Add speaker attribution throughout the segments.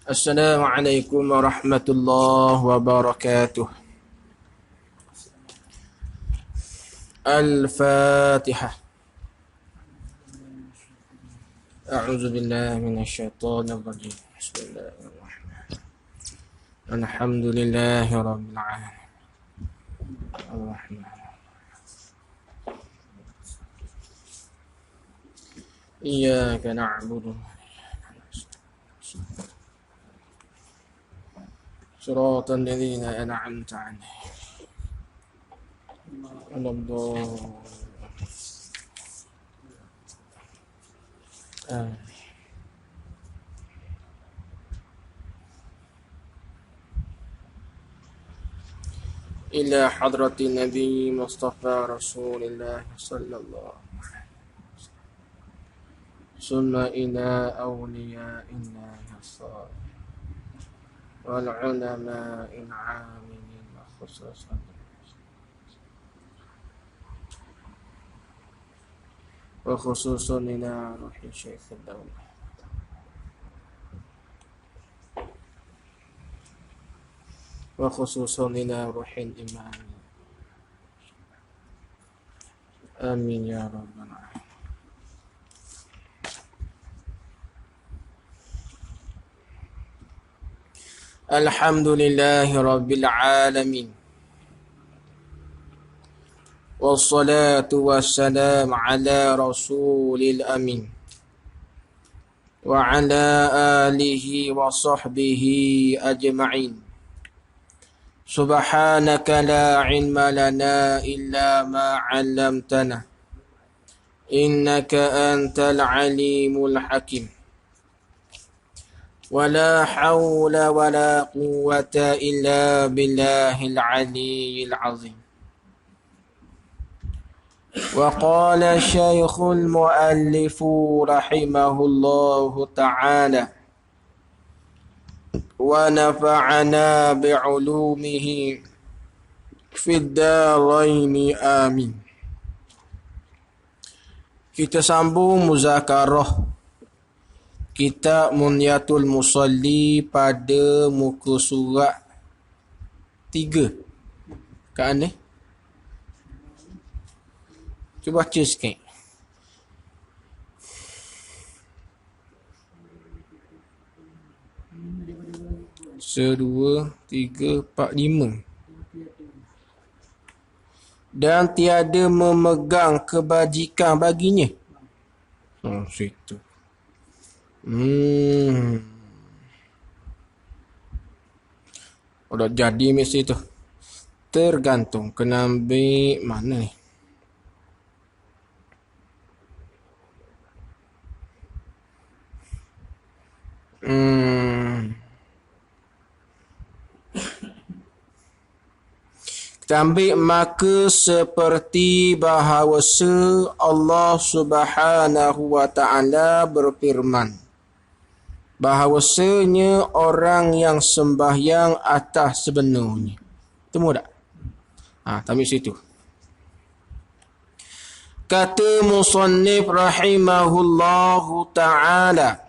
Speaker 1: Assalamualaikum warahmatullahi wabarakatuh. Al-Fatihah. A'udzu billahi minasyaitonir rajim. Bismillahirrahmanirrahim. Alhamdulillahi rabbil alamin. Ar-Rahman. Iyyaka na'budu Shiratal ladzina an'amta 'alaihim. Ila hadratin Nabi Mustafa Rasulillah sallallahu summa ila awliya'inna nasar wal ulama'in 'amilin khususan wa khususan ila ruhi Syekh Ad-Dawlah wa khususan ila ruhi Imam. Amin ya rabbal alamin. Alhamdulillahi rabbil alamin. Wassalatu wassalam ala rasulil amin. Wa ala alihi wa sahbihi ajma'in. Subhanaka la ilma lana illa ma 'allamtana. Innaka antal alimul hakim. ولا حول ولا قوة إلا بالله العلي العظيم. وقال الشيخ المؤلف رحمه الله تعالى ونفعنا بعلومه في الدارين آمين. Kita sambung muzakarah Kitab Munyatul Musalli pada muka surat 3. Kat ni? Cuba baca sikit. 1, 2, 3, 4, 5. Dan tiada memegang kebajikan baginya. Situ. Udah jadi mesti tu. Tergantung kena ambil mana ni. Kita ambil maka seperti bahawasa Allah Subhanahu wa ta'ala berfirman. Bahawasanya orang yang sembahyang atas sebenarnya. Temu tak? Ambil situ. Kata musannif rahimahullahu ta'ala.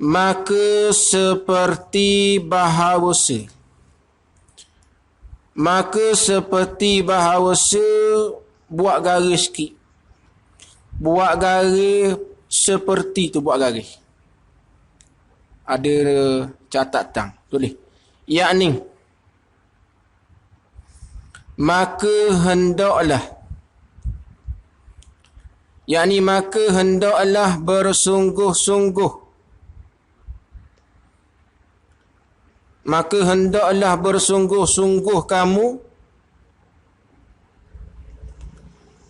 Speaker 1: Maka seperti bahawasa. Maka seperti bahawasa buat garis sikit. Buat garis seperti tu buat garis. Ada catatan tulis. Yakni maka hendaklah bersungguh-sungguh. Maka hendaklah bersungguh-sungguh kamu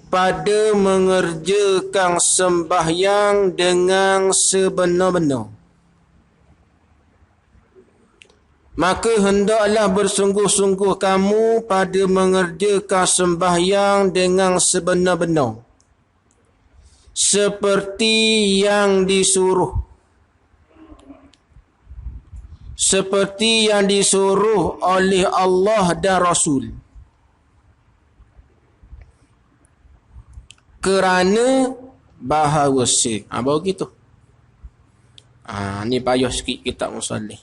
Speaker 1: pada mengerjakan sembahyang dengan sebenar-benar. Maka hendaklah bersungguh-sungguh kamu pada mengerjakan sembahyang dengan sebenar-benar. Seperti yang disuruh. Seperti yang disuruh oleh Allah dan Rasul. Kerana bahawasa. Baru gitu. Ni payah sikit kitab Musallih.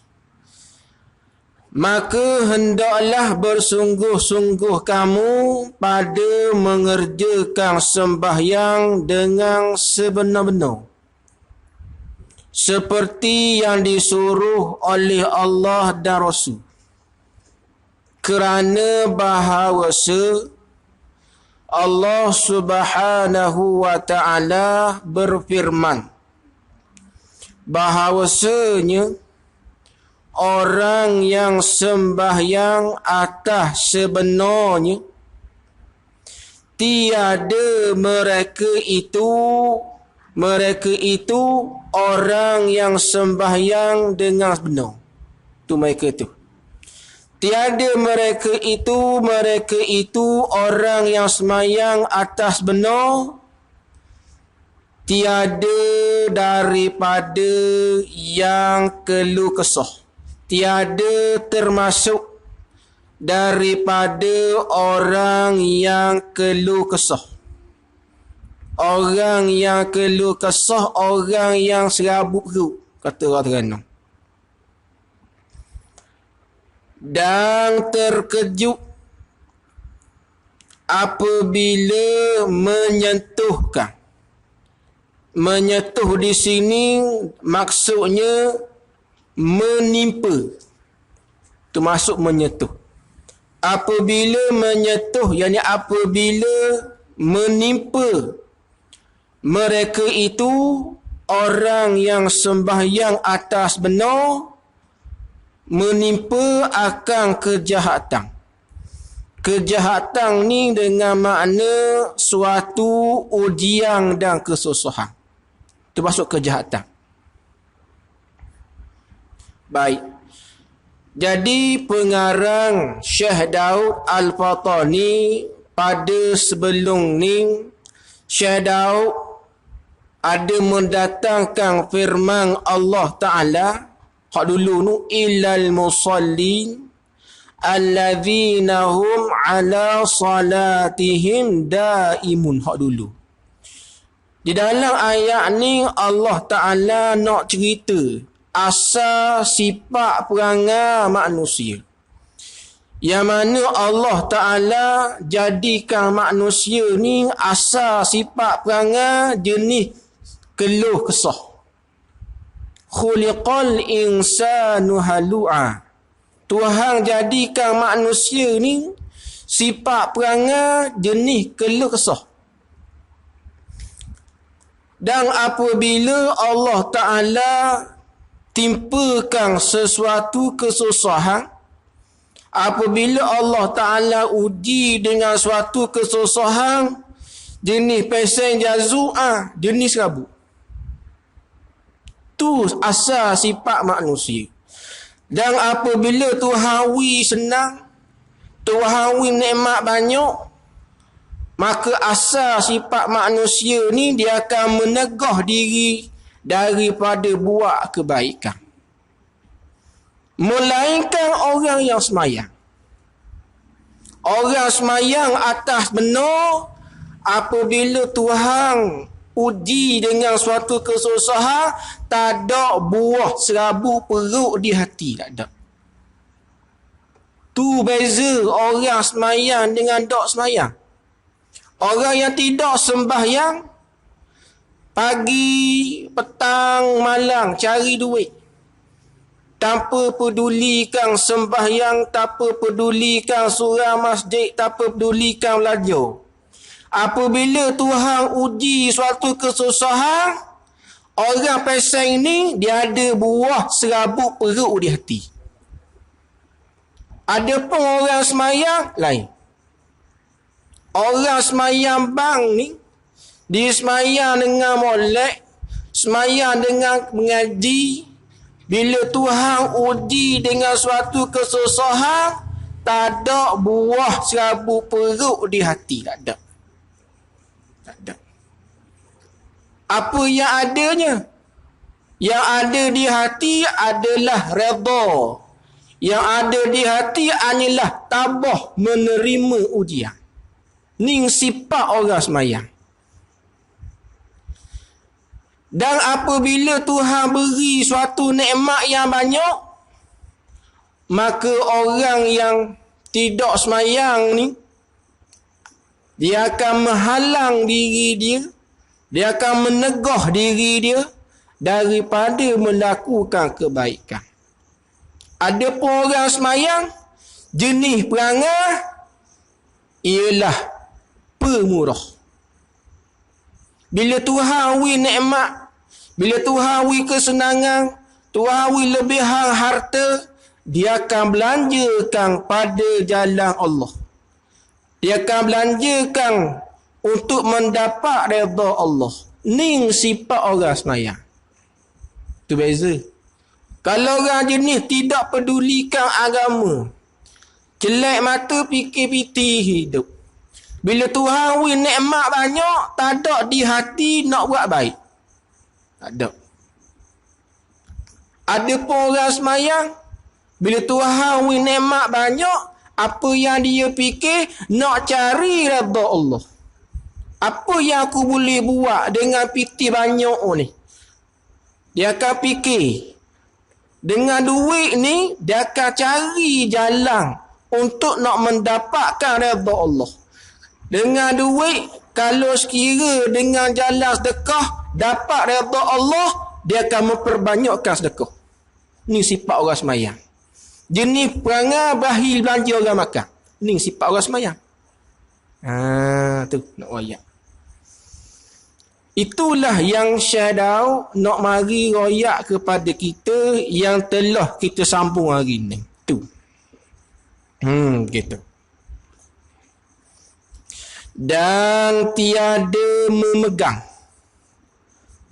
Speaker 1: Maka hendaklah bersungguh-sungguh kamu pada mengerjakan sembahyang dengan sebenar-benar, seperti yang disuruh oleh Allah dan Rasul. Kerana bahawasa Allah Subhanahu wa ta'ala berfirman, bahawasanya orang yang sembahyang atas sebenarnya, tiada mereka itu orang yang sembahyang dengan benar. Tu mereka tu. Tiada mereka itu orang yang sembahyang atas benar, tiada daripada yang keluh kesah, tiada termasuk daripada orang yang keluh kesah. Orang yang keluh kesah, orang yang serabut-gerut, kata orang Terengganu. Dan terkejut apabila menyentuhkan. Menyentuh di sini maksudnya menimpa. Itu maksud menyentuh. Apabila menyentuh, yakni apabila menimpa mereka itu orang yang sembahyang atas benar, menimpa akan kejahatan. Kejahatan ni dengan makna suatu ujian dan kesusahan. Itu maksud kejahatan. Baik. Jadi pengarang Syekh Daud Al-Fatani pada sebelum ni, Syekh Daud ada mendatangkan firman Allah Ta'ala, hak dulu nu, illal musallin alladzina hum ala salatihim daimun, hak dulu. Di dalam ayat ni Allah Ta'ala nak cerita asal sifat perangai manusia, yang mana Allah Ta'ala jadikan manusia ni asal sifat perangai jenis keluh kesah. Khuliqal insanu halu'a. Tuhan jadikan manusia ni sifat perangai jenis keluh kesah. Dan apabila Allah Ta'ala timpakan sesuatu kesusahan, apabila Allah Ta'ala uji dengan suatu kesusahan, jenis pesen jazu'ah, jenis rabuk. Tu asal sifat manusia. Dan apabila Tuhan wi senang, Tuhan wi nikmat banyak, maka asal sifat manusia ni dia akan menegah diri daripada buat kebaikan. Melainkan orang yang semayang. Orang semayang atas benar, apabila Tuhan uji dengan suatu kesusahan, tak ada buah serabut perut di hati, tak ada. Tu beza orang semayang dengan tak semayang. Orang yang tidak sembahyang, pagi, petang, malam cari duit, tanpa pedulikan sembahyang, tanpa pedulikan surah masjid, tanpa pedulikan belajar. Apabila Tuhan uji suatu kesusahan, orang pesang ini dia ada buah serabut perut di hati. Ada pun orang semayang lain. Orang semayang bang ni, dia semayang dengan molek, semayang dengan mengaji. Bila Tuhan uji dengan suatu kesusahan, tak ada buah serabut perut di hati, tak ada. Tak ada. Apa yang adanya? Yang ada di hati adalah redha. Yang ada di hati hanyalah tabah menerima ujian. Ni sifat orang semayang. Dan apabila Tuhan beri suatu nikmat yang banyak, maka orang yang tidak semayang ni, dia akan menghalang diri dia, dia akan menegah diri dia daripada melakukan kebaikan. Ada pun orang semayang, jenis perangai ialah pemurah. Bila Tuhan beri nikmat, bila Tuhan beri kesenangan, Tuhan beri lebihan harta, dia akan belanjakan pada jalan Allah. Dia akan belanjakan untuk mendapat redha Allah. Ni sifat orang semayang. Tu beza. Kalau orang jenis tidak pedulikan agama, jelek mata fikir piti hidup. Bila Tuhan beri nikmat banyak, tak ada di hati nak buat baik. Tak ada. Ada pun orang semayang, bila Tuhan beri nikmat banyak, apa yang dia fikir, nak cari redha Allah. Apa yang aku boleh buat dengan piti banyak ni? Dia akan fikir, dengan duit ni, dia akan cari jalan untuk nak mendapatkan redha Allah. Dengan duit, kalau sekira dengan jalan sedekah, dapat redha Allah, dia akan memperbanyakkan sedekah. Ni sifat orang semayang. Jenis perangai bahil belanja orang makan. Ni sifat orang semayang. Tu nak royak. Itulah yang Syekh Daud nak mari royak kepada kita yang telah kita sambung hari ni. Tu. Gitu. Dan tiada memegang.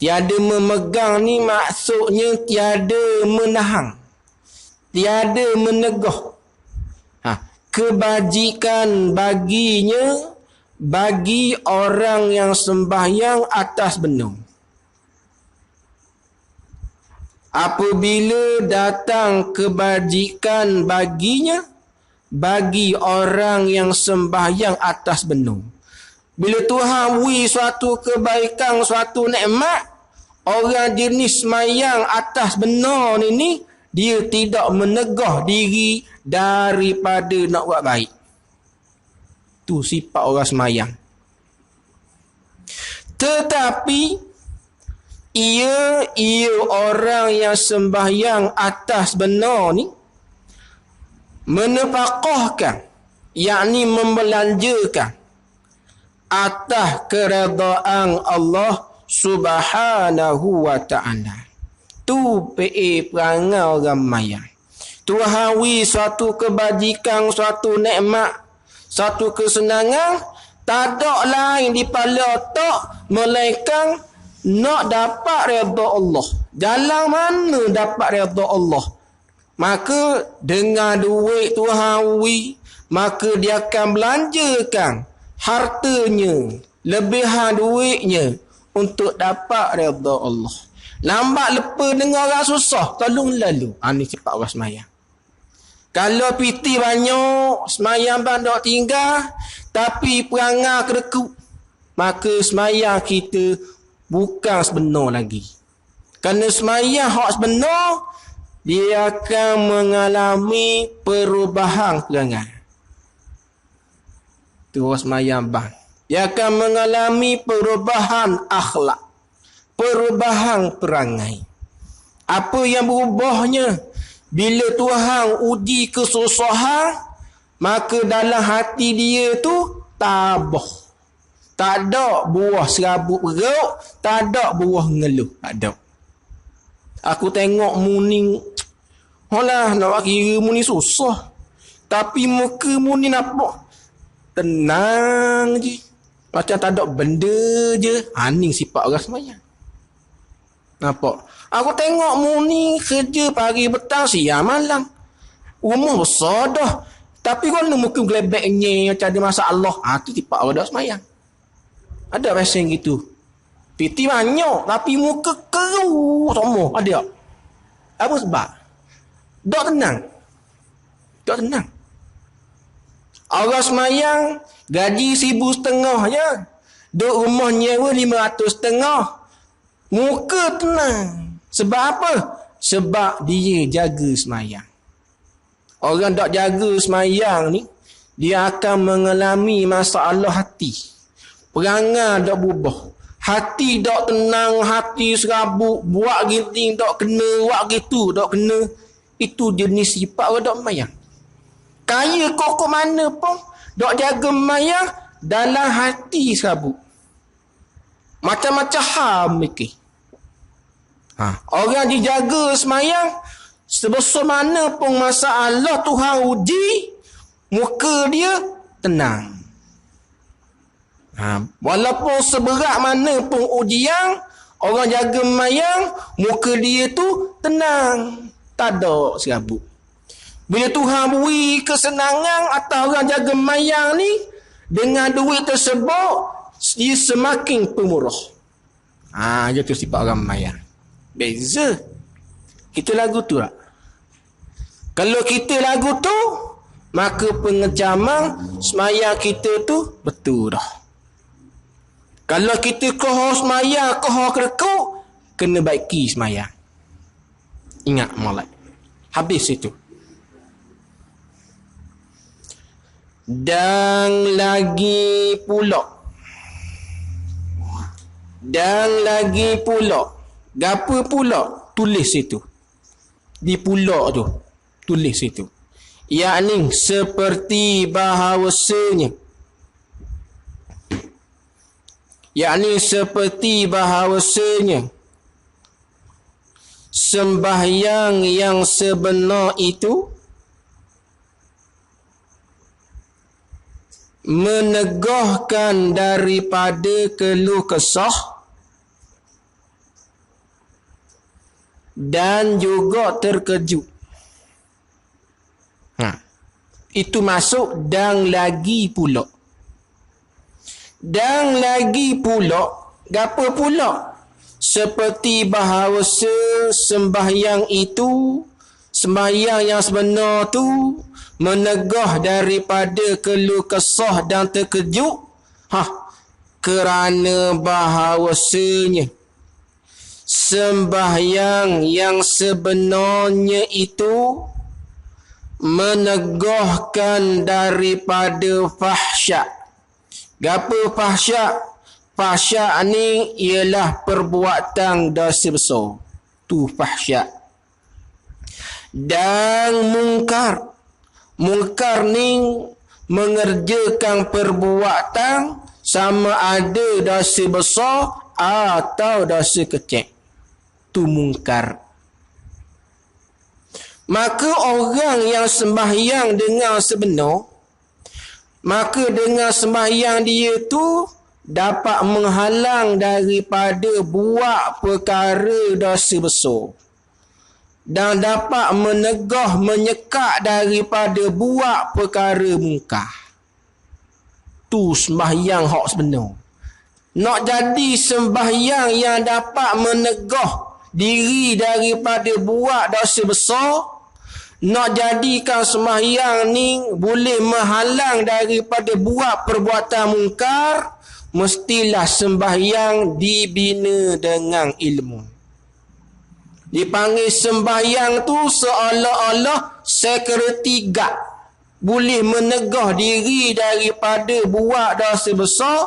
Speaker 1: Tiada memegang ni maksudnya tiada menahan, tiada menegah kebajikan baginya bagi orang yang sembahyang atas benar. Apabila datang kebajikan baginya bagi orang yang sembahyang atas benar. Bila Tuhan beri suatu kebaikan, suatu nikmat, orang jenis semayang atas benar ni, dia tidak menegah diri daripada nak buat baik. Tu sifat orang semayang. Tetapi ia orang yang sembahyang atas benar ni menafkahkan, yakni membelanjakan atas keredaan Allah Subhanahu wa ta'ala. Tu perangai orang mayang. Tuhan beri suatu kebajikan, suatu nikmat, suatu kesenangan, tak ada lain di kepala otak melainkan nak dapat redha Allah. Jalan mana dapat redha Allah? Maka dengan duit Tuhan beri, maka dia akan belanjakan hartanya, lebihan duitnya untuk dapat redha Allah. Lambat lepas dengar orang susah, tolong lalu. Ini sifat orang semayang. Kalau piti banyak, semayang banyak tinggal, tapi perangai kerekut, maka semayang kita bukan sebenar lagi. Kerana semayang hak sebenar, dia akan mengalami perubahan perangai. Tu orang semayang bang. Dia akan mengalami perubahan akhlak, perubahan perangai. Apa yang berubahnya? Bila Tuhan uji kesusahan, maka dalam hati dia tu tabah. Tak ada buah serabut perut, tak ada buah ngeluh, tak ada. Aku tengok muni, alah nak kira muni susah. Tapi muka muni nampak tenang je. Macam tak ada benda je. Ni sifat orang semayang. Nampak? Aku tengok muni kerja pagi petang siang malam. Rumah besar dah. Tapi kalau muka gelebeknya macam ada masalah. Tu sifat orang semayang. Ada pasal gitu. Piti banyak tapi muka keruh semua. Ada tak? Apa sebab? Tak tenang. Tak tenang. Orang semayang gaji 1,500 je. Duk rumah nyewa 500 setengah. Muka tenang. Sebab apa? Sebab dia jaga semayang. Orang tak jaga semayang ni, dia akan mengalami masalah hati. Perangai tak berubah. Hati tak tenang, hati serabut, buat ginting tak kena, buat gitu tak kena. Itu jenis sifat orang tak semayang. Kaya kokok mana pun, tak jaga semayang, dalam hati serabut. Macam-macam hal mikir. Orang dijaga semayang, sebesar mana pun masalah Tuhan uji, muka dia tenang. Walaupun seberat mana pun ujian, orang jaga semayang, muka dia tu tenang. Tak ada serabut. Bila Tuhan beri kesenangan atas orang jaga semayang ni, dengan duit tersebut, dia semakin pemurah. Itu sifat orang semayang. Beza. Kita lagu tu tak? Kalau kita lagu tu, maka pengejaman semayang kita tu betul dah. Kalau kita kohor semayang, kohor kerekuk, kena baiki semayang. Ingat molek. Habis itu. Dan lagi pula. Gapa pula? Tulis itu. Di pula tu. Tulis itu. Yakni seperti bahawasanya. Sembahyang yang sebenar itu menegahkan daripada keluh kesah dan juga terkejut. Itu masuk dan lagi pula. Gapa pula? Seperti bahawasa sembahyang itu, sembahyang yang sebenar tu, menegah daripada keluh kesah dan terkejut. Kerana bahawasanya sembahyang yang sebenarnya itu menegahkan daripada fahsyat. Gapa fahsyat? Fahsyat ni ialah perbuatan dosa besar. Tu fahsyat. Dan mungkar. Mungkar ni mengerjakan perbuatan sama ada dosa besar atau dosa kecil. Tu mungkar. Maka orang yang sembahyang dengan sebenar, maka dengan sembahyang dia tu dapat menghalang daripada buat perkara dosa besar. Dan dapat menegah, menyekat daripada buat perkara mungkar. Tu sembahyang hak sebenar. Nak jadi sembahyang yang dapat menegah diri daripada buat dosa besar, nak jadikan sembahyang ni boleh menghalang daripada buat perbuatan mungkar, mestilah sembahyang dibina dengan ilmu. Dipanggil sembahyang tu seolah-olah security guard, boleh menegah diri daripada buat dosa besar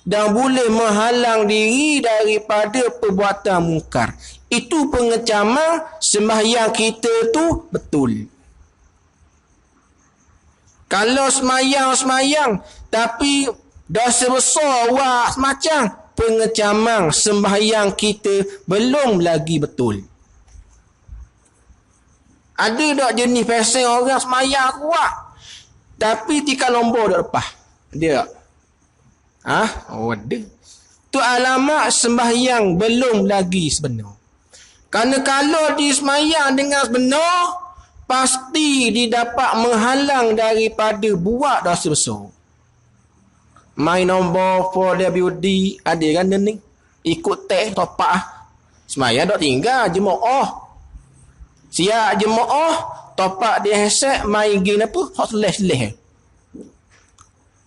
Speaker 1: dan boleh menghalang diri daripada perbuatan mungkar. Itu pengecaman sembahyang kita tu betul. Kalau semayang tapi dosa besar buat semacam, pengecaman sembahyang kita belum lagi betul. Ada tak jenis fashion orang semayang kuat tapi tika nombor dah lepas? Ada tak? Ada. Tu alamat sembahyang belum lagi sebenar. Kerana kalau dia semayang dengan sebenar, pasti dia dapat menghalang daripada buat dosa besar. Main nombor 4WD, ada kan ni? Ikut teh, topak. Semayang tak tinggal, jemaah. Siap jemaah, topak dia headset, main game apa? Hot slash.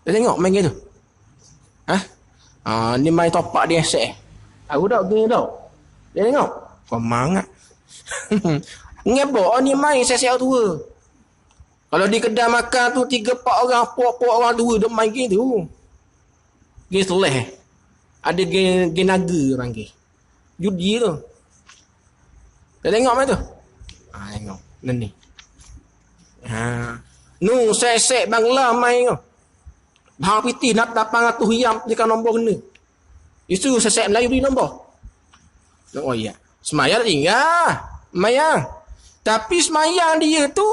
Speaker 1: Dah tengok main game tu? Ni main topak dia headset. Aku tak game tau. Dia tengok. Kau mangat. Ngebok ni main sesiap tua. Kalau di kedai makan tu 3-4 orang, pok-pok orang tua duk main game tu. Game seleh. Ada game naga panggil. Judi tu. Dia tengok mana tu? Tengok. Ni. Nu sesek Bangla main tu. Bahang piti nak 800 riam tekan nombor kena. Itu sesek Melayu beli nombor. Oh ya. Semayang tinggal. Semayang. Tapi semayang dia tu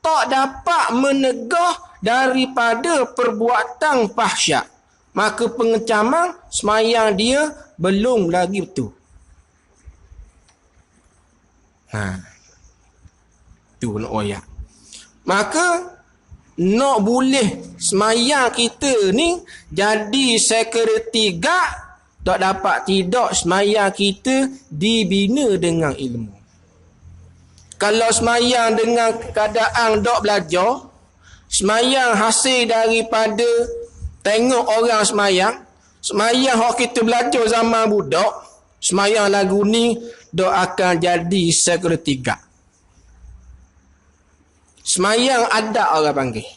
Speaker 1: tak dapat menegah daripada perbuatan fahsyat. Maka pengecaman semayang dia belum lagi betul. Tu nak oyak. Maka nak boleh semayang kita ni jadi security guard, tak dapat tidak semayang kita dibina dengan ilmu. Kalau semayang dengan keadaan tak belajar, semayang hasil daripada tengok orang semayang, semayang hak kita belajar zaman budak, semayang lagu ni tak akan jadi security guard. Semayang ada orang panggil.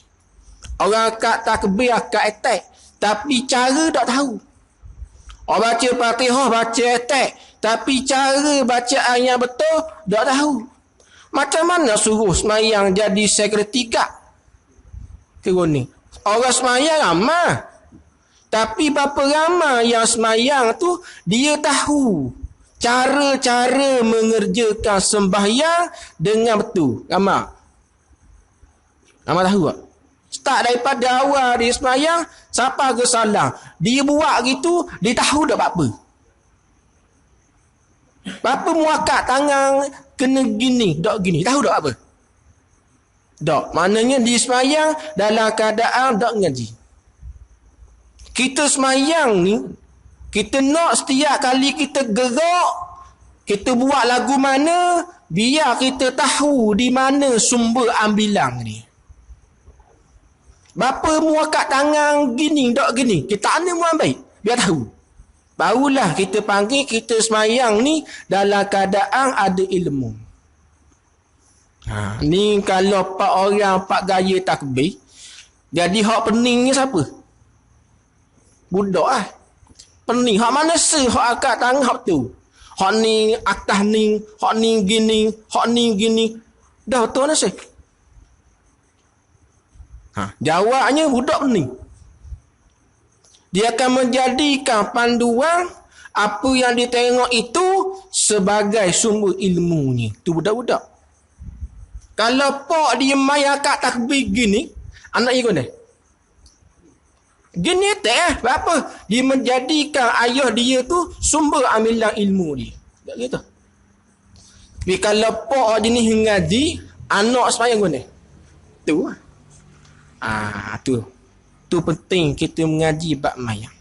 Speaker 1: Orang akad takbir, akad attack. Tapi cara tak tahu. Orang baca Fatihah, baca attack. Tapi cara bacaan yang betul tak tahu. Macam mana suruh semayang jadi security guard? Kira ni. Orang semayang ramai. Tapi berapa ramai yang semayang tu, dia tahu cara-cara mengerjakan sembahyang dengan betul. Ramai. Ramai tahu tak? Start daripada awal dia semayang, siapa ke salah. Dia buat gitu, dia tahu tak apa. Apa muakat tangan kena gini, tak gini. Tahu tak apa? Tak. Maknanya dia semayang dalam keadaan tak ngaji. Kita semayang ni, kita nak setiap kali kita gerak, kita buat lagu mana, biar kita tahu di mana sumber ambilan ni. Bapa muakat tangan gini, tak gini. Kita mana mu ambil? Biar tahu. Barulah kita panggil kita semayang ni dalam keadaan ada ilmu. Ni kalau 4 orang 4 gaya takbir, jadi hak pening ni siapa? Budak lah. Pening. Hak mana hak akad tangan hak tu. Hak ni atas ni, hak ni gini, hak ni gini. Dah betul lah sih. Jawabnya budak ni. Dia akan menjadikan panduan apa yang ditengok itu sebagai sumber ilmunya. Tu budak-budak. Kalau pak dia main akad takbir gini, anak dia kena. Gini tak apa? Dia menjadikan ayah dia tu sumber ambilan ilmu dia. Tak gitu. Tapi kalau pak dia ni ngaji, anak sembahyang kena. Tu lah. Tu penting kita mengaji bab mayang.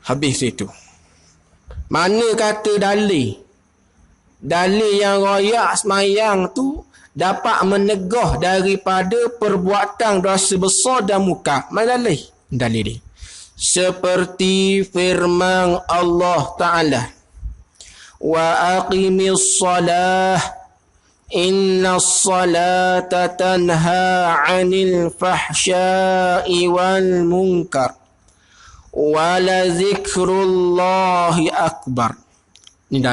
Speaker 1: Habis itu. Mana kata dalil yang royak semayang tu dapat menegah daripada perbuatan dosa besar dan muka. Mana dalil? Dalil dia. Seperti firman Allah Ta'ala. Wa aqimis salah. Inna salata tanha 'anil fahsya'i wal munkar wa la zikrullahi akbar. Ini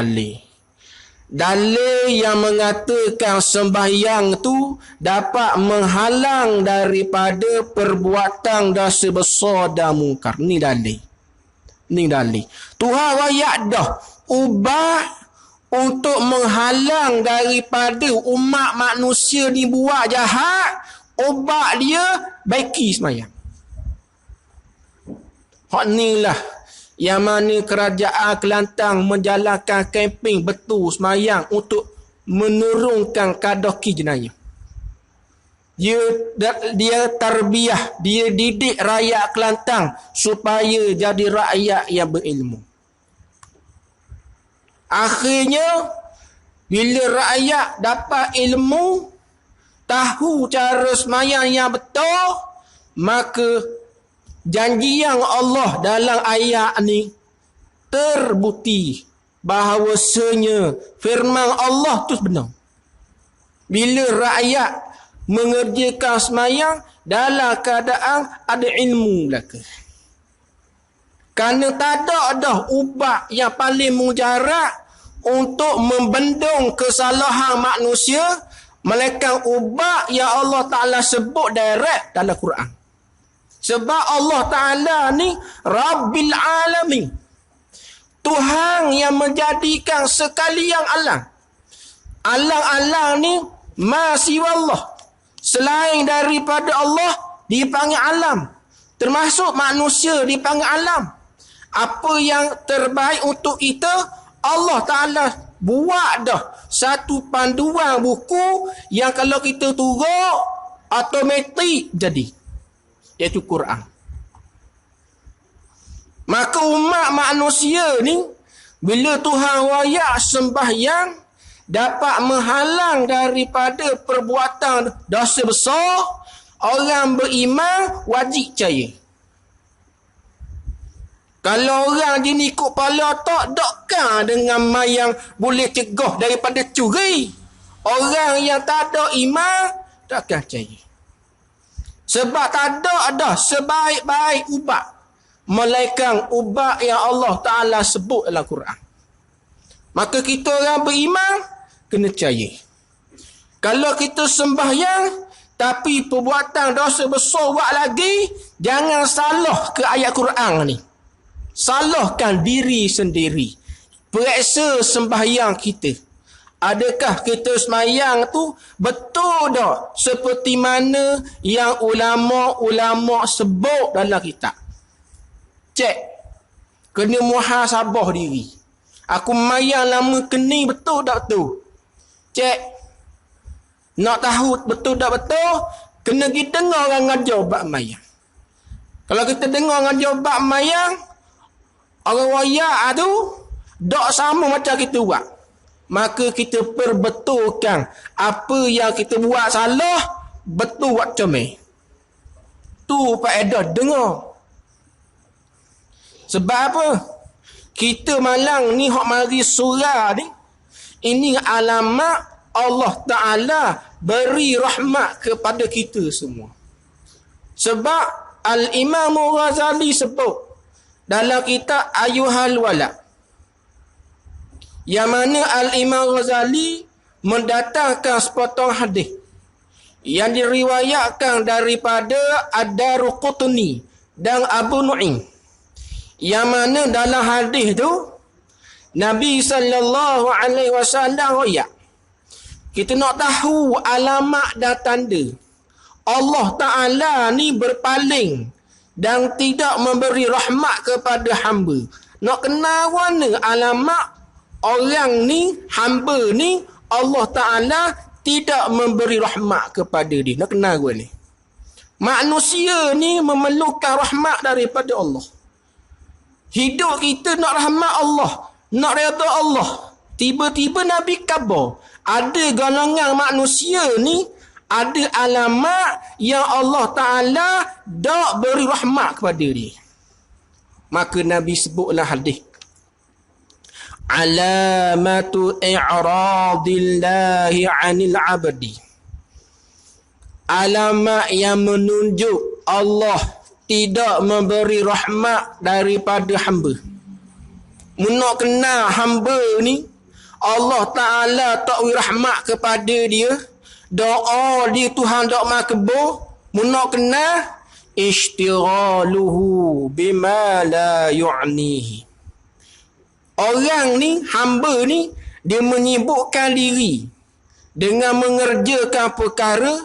Speaker 1: dalil yang mengatakan sembahyang tu dapat menghalang daripada perbuatan dosa besar dan munkar. Ni dalil. Tuhan rakyat dah ubah untuk menghalang daripada umat manusia ni buat jahat, obat dia baiki semayang. Hak ni lah yang mana kerajaan Kelantan menjalankan kempen betul semayang untuk menurunkan kadar jenayah. Dia tarbiyah, dia didik rakyat Kelantan supaya jadi rakyat yang berilmu. Akhirnya, bila rakyat dapat ilmu, tahu cara semayang yang betul, maka janji yang Allah dalam ayat ni terbukti bahawasanya firman Allah tu benar. Bila rakyat mengerjakan semayang dalam keadaan ada ilmu belaka. Kerana tak ada dah ubat yang paling mujarab untuk membendung kesalahan manusia melainkan ubat yang Allah Ta'ala sebut direct dalam Quran. Sebab Allah Ta'ala ni Rabbil Alamin, Tuhan yang menjadikan sekalian alam. Alam-alam ni masih Allah. Selain daripada Allah dipanggil alam. Termasuk manusia dipanggil alam. Apa yang terbaik untuk kita, Allah Ta'ala buat dah satu panduan buku yang kalau kita turut automatik jadi, iaitu Quran. Maka umat manusia ni bila Tuhan wayak sembahyang dapat menghalang daripada perbuatan dosa besar, orang beriman wajib percaya. Kalau orang dia ikut kepala tak, dokkan dengan mayang boleh cegah daripada curi. Orang yang tak ada iman takkan percaya. Sebab tak ada sebaik-baik ubat melainkan ubat yang Allah Ta'ala sebut dalam Quran. Maka kita orang beriman kena percaya. Kalau kita sembahyang tapi perbuatan dosa besar buat lagi, jangan salah ke ayat Quran ni. Salahkan diri sendiri. Periksa sembahyang kita. Adakah kita sembahyang tu betul tak seperti mana yang ulama-ulama sebut dalam kitab? Cek. Kena muhasabah diri. Aku sembahyang lama keni betul tak betul? Cek. Nak tahu betul tak betul, kena kita dengar orang ngajar bab sembahyang. Kalau kita dengar ngajar bab sembahyang, orang wayak tu tak sama macam kita buat, maka kita perbetulkan apa yang kita buat salah, betul buat comel. Tu faedah dengar. Sebab apa? Kita malang ni hak mari surah ni, ini alamat Allah Ta'ala beri rahmat kepada kita semua. Sebab Al-Imam Ghazali sebut dalam kitab Ayyuhal Walad, yang mana Al-Imam Ghazali mendatangkan sepotong hadis yang diriwayatkan daripada Ad-Daruqutni dan Abu Nu'aim, yang mana dalam hadis tu Nabi sallallahu alaihi wasallam royak, kita nak tahu alamat dan tanda Allah Ta'ala ni berpaling dan tidak memberi rahmat kepada hamba. Nak kenal mana alamat orang ni, hamba ni, Allah Ta'ala tidak memberi rahmat kepada dia. Nak kenal gua ni. Manusia ni memerlukan rahmat daripada Allah. Hidup kita nak rahmat Allah, nak redha Allah. Tiba-tiba Nabi khabar, ada golongan manusia ni ada alamat yang Allah Ta'ala tak beri rahmat kepada dia. Maka Nabi sebutlah hadis, alamatu i'radillahi 'anil 'abdi, alamat yang menunjuk Allah tidak memberi rahmat daripada hamba. Nak kenal hamba ni Allah Ta'ala tak beri rahmat kepada dia, doa dia Tuhan tak makbul. Nak kenal istighaluhu bima la yu'nihi, orang ni, hamba ni, dia menyibukkan diri dengan mengerjakan perkara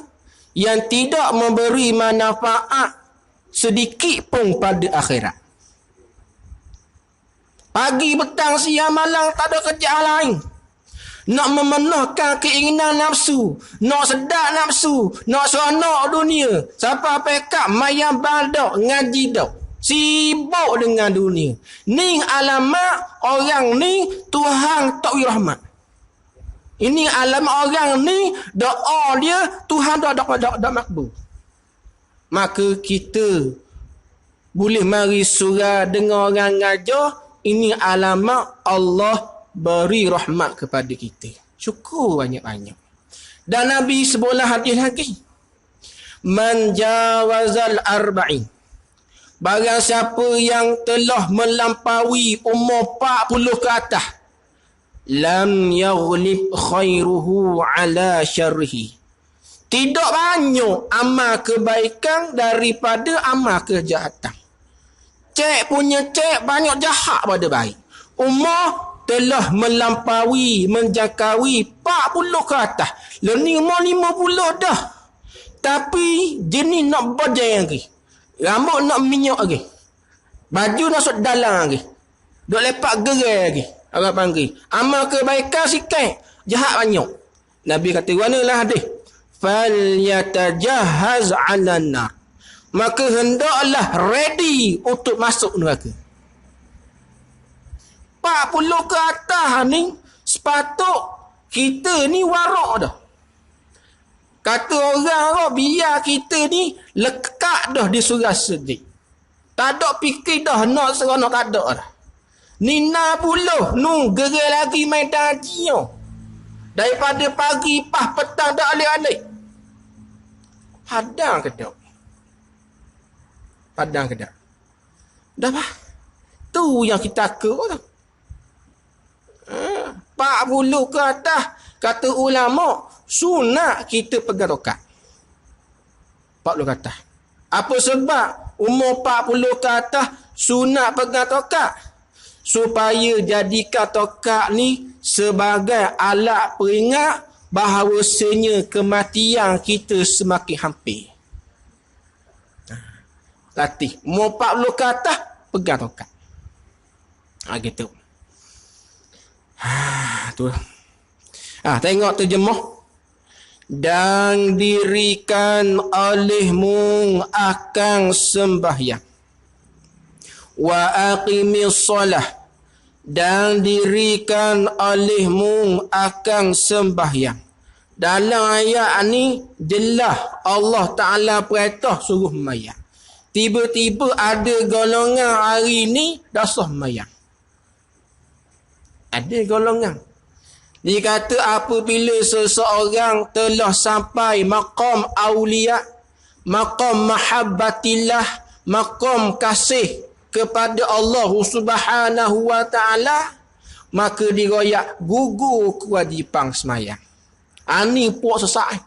Speaker 1: yang tidak memberi manfaat sedikit pun pada akhirat. Pagi, petang, siang, malam tak ada kerja lain. Nak memenuhkan keinginan nafsu, nak sedap nafsu, nak seronok dunia. Siapa pekak mayang badak ngaji dak, sibuk dengan dunia. Ni alamat orang ni Tuhan tak beri rahmat. Ini alamat orang ni doa dia Tuhan tak makbul. Maka kita boleh mari surah dengar orang ngajar, ini alamat Allah beri rahmat kepada kita. Syukur banyak-banyak. Dan Nabi sebuah hadis lagi. Man jawazal arba'in. Barang siapa yang telah melampaui umur 40 ke atas, lam yaghlib khairuhu ala syarrihi. Tidak banyak amal kebaikan daripada amal kejahatan. Cek punya cek banyak jahat pada baik. Umur telah melampaui, menjangkaui 40 ke atas. Leni umur 50 dah. Tapi jenis nak bajai lagi. Rambut nak minyak lagi. Baju nak sok dalam lagi. Duk lepak gerai lagi. Orang panggil. Amal kebaikan sikit. Jahat banyak. Nabi kata, manalah hadis. Falyatajahhaz 'alan nar. Maka hendaklah ready untuk masuk neraka. 40 ke atas ni sepatut kita ni warak dah. Kata orang biar kita ni lekat dah di surga sedih. Tak ada fikir dah nak seronok, tak ada dah. Ni 60 nu gerai lagi main haji. Daripada pagi pas petang dah alik-alik. Padang ke tak? Padang ke tak? Dah bah. Tu yang kita takut dah. 40 ke atas kata ulama sunat kita pegang tokat. 40 ke atas. Apa sebab umur 40 ke atas sunat pegang tokat? Supaya jadikan tokat ni sebagai alat peringat bahawasanya kematian kita semakin hampir. Latih. Umur 40 ke atas pegang tokat. Gitu. Tu. Tengok terjemah. Dan dirikan olehmu akan sembahyang. Wa aqimis solah. Dan dirikan olehmu akan sembahyang. Dalam ayat ni jelas Allah Ta'ala perintah suruh sembahyang. Tiba-tiba ada golongan hari ni dah sembahyang. Ada golongan. Dia kata apabila seseorang telah sampai maqam awliya, maqam mahabbatillah, maqam kasih kepada Allah Subhanahu wa Ta'ala, maka diroyak gugur kewajipan semayang. Ini puak sesak.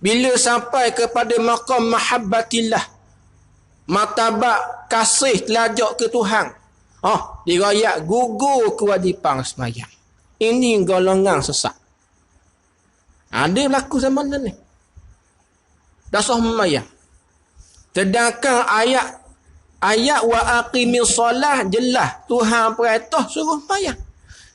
Speaker 1: Bila sampai kepada maqam mahabbatillah, martabat kasih telajak ke Tuhan, diroyak gugur kewajipan semayang. Ini golongan sesat. Ada berlaku zaman ni. Dah sah semayang. Sedangkan ayat wa aqimis solah jelas Tuhan perintah suruh semayang.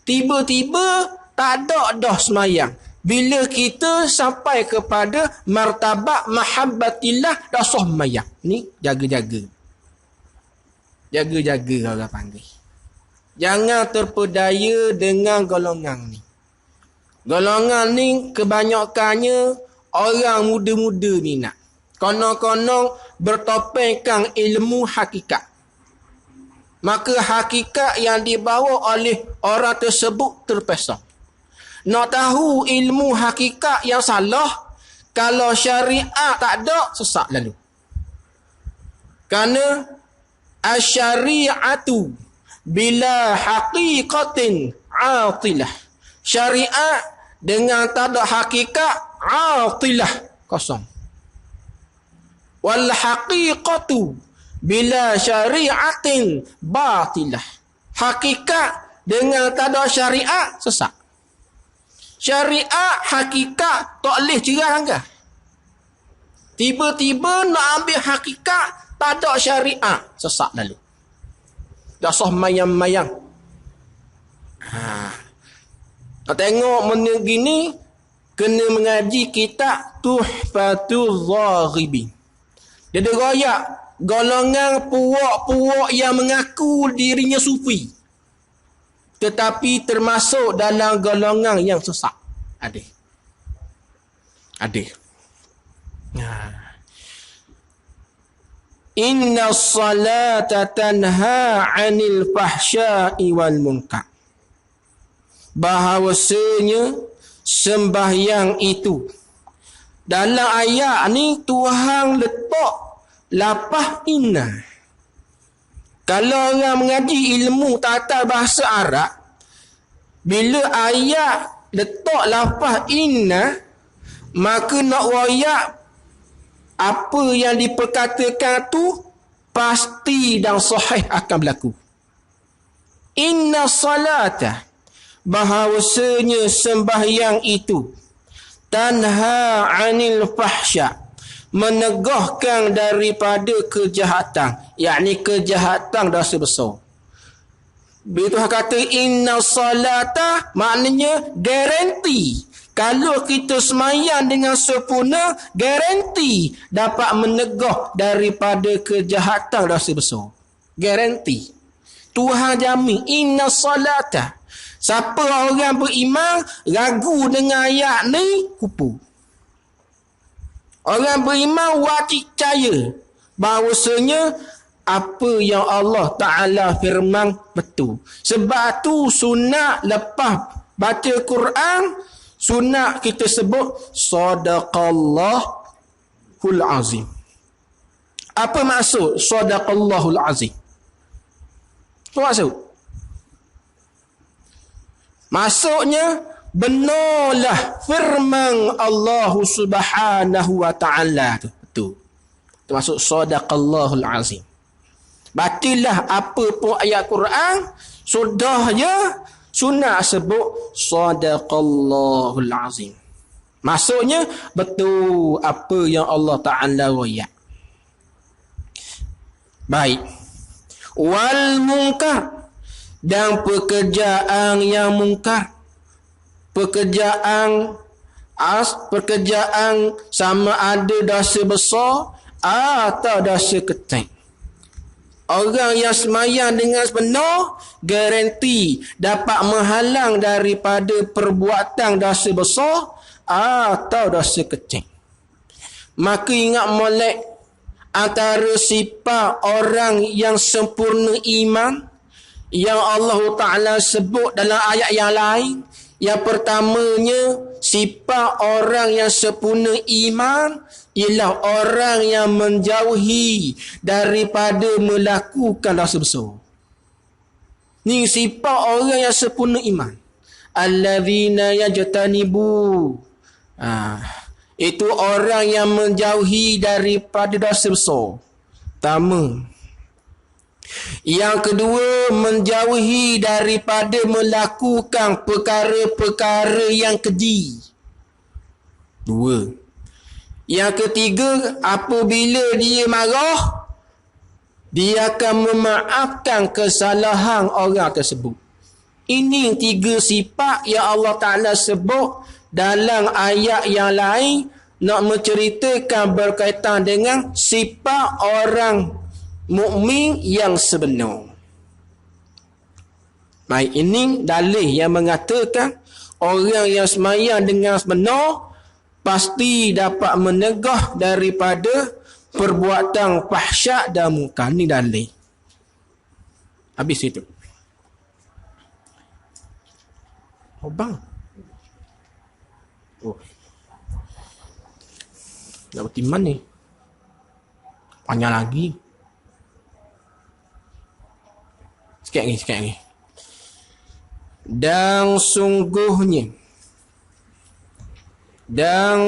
Speaker 1: Tiba-tiba tak ada dah semayang. Bila kita sampai kepada martabat mahabbatillah dah sah semayang. Ni jaga-jaga. Jaga-jaga orang panggil. Jangan terpedaya dengan golongan ni. Golongan ni kebanyakannya orang muda-muda ni nak. Konon-konon bertopengkan ilmu hakikat. Maka hakikat yang dibawa oleh orang tersebut terpesong. Nak tahu ilmu hakikat yang salah, kalau syariat tak ada, sesat lalu. Kerana asyari'atu bila haqiqatin atilah. Syariat dengan tak ada hakikat, atilah, kosong. Wal haqiqatu bila syari'atin batilah. Hakikat dengan tak ada syariat, sesat. Syariat hakikat tak boleh cerah langgar. Tiba-tiba nak ambil hakikat, tak ada syariat, sesat lalu. Dah sah mayang-mayang. Nak tengok benda gini, kena mengaji kitab Tuhfatul Zaghibin. Dia ada royak golongan puak-puak yang mengaku dirinya sufi, tetapi termasuk dalam golongan yang sesat. Ada. Inna salata tanha 'anil fahsya'i wal munkar. Bahawasanya sembahyang itu. Dalam ayat ni Tuhan letak lapah inna. Kalau orang mengaji ilmu tata bahasa Arab, bila ayat letak lapah inna, maka nak royak apa yang diperkatakan tu pasti dan sahih akan berlaku. Inna salata, bahawasanya sembahyang itu, tanha 'anil fahsya, menegahkan daripada kejahatan, yakni kejahatan dosa besar. Bila Tuhan kata inna salata, maknanya garanti. Kalau kita semayang dengan sempurna, garanti dapat menegah daripada kejahatan dosa besar. Garanti. Tuhan jamin inna salata. Siapa orang beriman ragu dengan ayat ni, kupu. Orang beriman wajib percaya bahawasanya apa yang Allah Ta'ala firman betul. Sebab tu sunat lepas baca Quran, sunat kita sebut Sadaqallahul Azim. Apa maksud Sadaqallahul Azim? Apa maksud? Maksudnya benarlah firman Allah Subhanahu wa Ta'ala tu. Betul. Itu maksud Sadaqallahul Azim. Batilah apa pun ayat Quran, sudahnya sunat sebut Sadaqallahul Azim. Maksudnya betul apa yang Allah Ta'ala royak. Baik. Wal munkar, dan pekerjaan yang mungkar. Pekerjaan sama ada dosa besar atau dosa kecil. Orang yang semayang dengan benar, garanti dapat menghalang daripada perbuatan dosa besar atau dosa kecil. Maka ingat molek, antara sifat orang yang sempurna iman yang Allah Ta'ala sebut dalam ayat yang lain, yang pertamanya sifat orang yang sempurna iman ialah orang yang menjauhi daripada melakukan dosa besar. Ni sifat orang yang sempurna iman. Allazina yajtanibu. Itu orang yang menjauhi daripada dosa besar. Pertama. Yang kedua, menjauhi daripada melakukan perkara-perkara yang keji. Dua. Yang ketiga, apabila dia marah, dia akan memaafkan kesalahan orang tersebut. Ini tiga sifat yang Allah Ta'ala sebut dalam ayat yang lain, nak menceritakan berkaitan dengan sifat orang mukmin yang sebenar. Baik, ini dalil yang mengatakan orang yang semayang dengan sebenar pasti dapat menegah daripada perbuatan fahsyat dan munkar. Ini dalil. Habis itu. Oh bang. Oh. Nak bertiman ni. Panjang lagi. Sikit lagi. Dan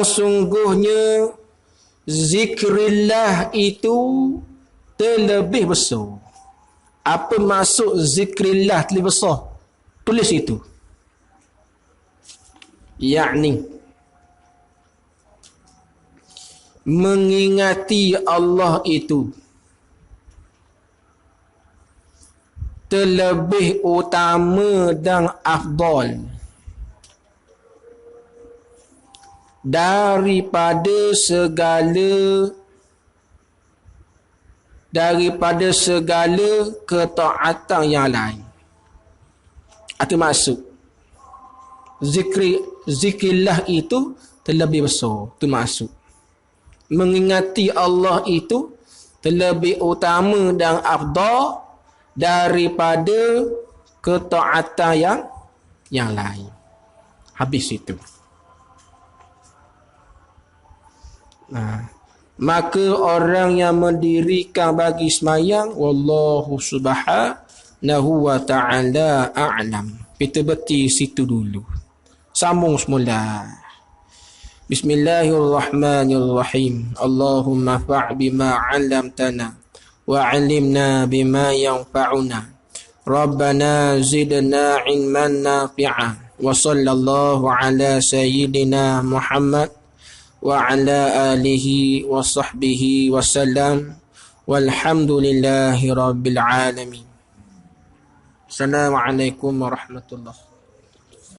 Speaker 1: sungguhnya zikrillah itu terlebih besar. Apa maksud zikrillah terlebih besar? Tulis itu. Yakni mengingati Allah itu terlebih utama dan afdal daripada segala ketaatan yang lain. Itu maksud zikrillah itu terlebih besar. Itu maksud mengingati Allah itu terlebih utama dan afdal daripada ketaatan yang lain. Habis itu. Maka orang yang mendirikan bagi semayang, wallahu subhanahu wa ta'ala a'lam. Kita berhenti situ dulu. Sambung semula. Bismillahirrahmanirrahim. Allahumma fa' bima 'allamtana wa 'allimna bima yanfa'una. Rabbana zidna 'ilman nafi'a. Wa sallallahu ala sayyidina Muhammad wa ala alihi wa sahbihi wa sallam. Walhamdulillahi rabbil alamin. Assalamualaikum warahmatullahi